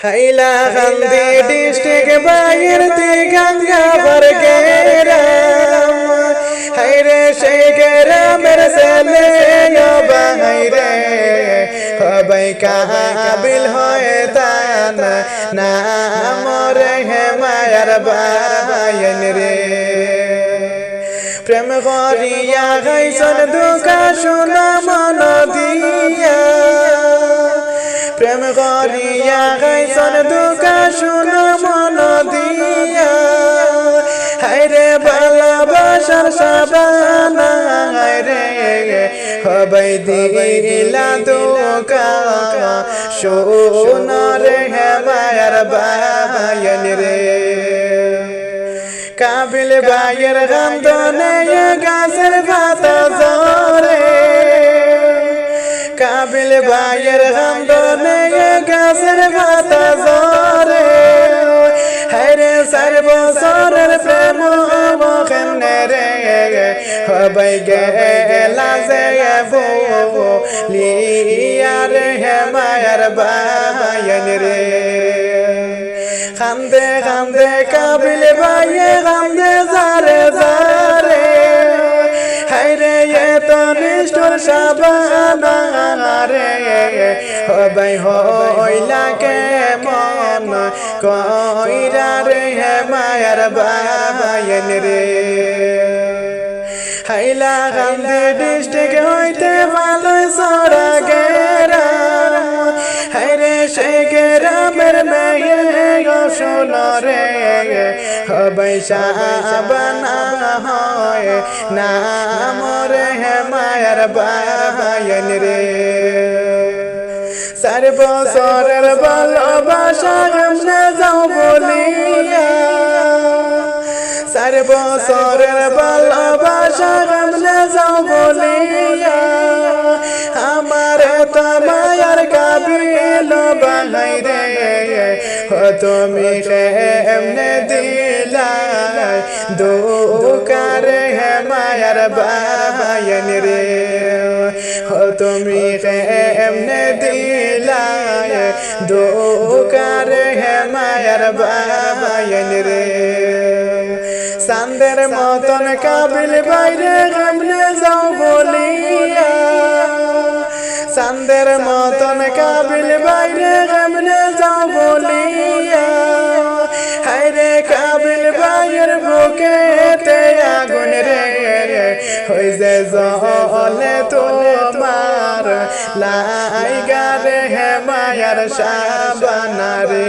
হাইলা Gandhi district বাইর দি গঙ্গা ভর গেরাম হাইরে সেই গেরামের ছেলে হাইরে হবাই কাবিল হয়ে দান না মরে হে মায়ার বায়ন রে প্রেম করিয়া গাইছন দুকা শোনা মন দিয়া প্রেম করিয়া গাইছন দুকা শোনা মন দিয়া হায়রে ভালোবাসার সাবানা হায়রে হবাই দিলা দুকা শোনা রে হে মায়ার বায়ন রে কাবিল ভাইয়ের গান্ধনে গাছের পাতা ঝরে কাবিল ভাইয়ের গান্ধনে গাছের পাতা ঝরে হায়রে 4 বছরের প্রেম কেমনে রে হবাই গেলা যে বলিয়া রে হে মায়ার বায়ন রে কান্দে কান্দে কাবিল ভাইয়ে কান্দে যারে যারে হায়রে এত নিষ্ঠুর সাবানা রে হবাই হইলা কে মন কইরা রে হে মায়ার বায়ন রে হাইলা গান্ধী ডিস্ট্রিক্ট হইতে ভালো সরা গেরাম হায়রে সে গেরামের মেয়ে শোনরে হবাই সাবানা হয় না মরে হে মায়ার বায়ন রে 4 বছরের ভালোবাসা কেমনে যাও বলিয়া 4 বছরের ভালোবাসা কেমনে যাও বলিয়া আমার তো মায়ার কাবিল বানাই রে তুমি কেমনে দিলা দুকার হে মায়ার বায়ন রে তুমি কেমনে দিলা দুকার হে মায়ার বায়ন রে চাঁদের মতন কাবিল বাইরে কেমনে যাও বলিয়া চাঁদের মতন কাবিল বাইরে কেমনে যাও বলিয়া হায়রে কাবিল বাইয়ের বুকেতে আগুন রে হই যে জলে তোমার লাইগা রে হে মায়ার সাবানা রে।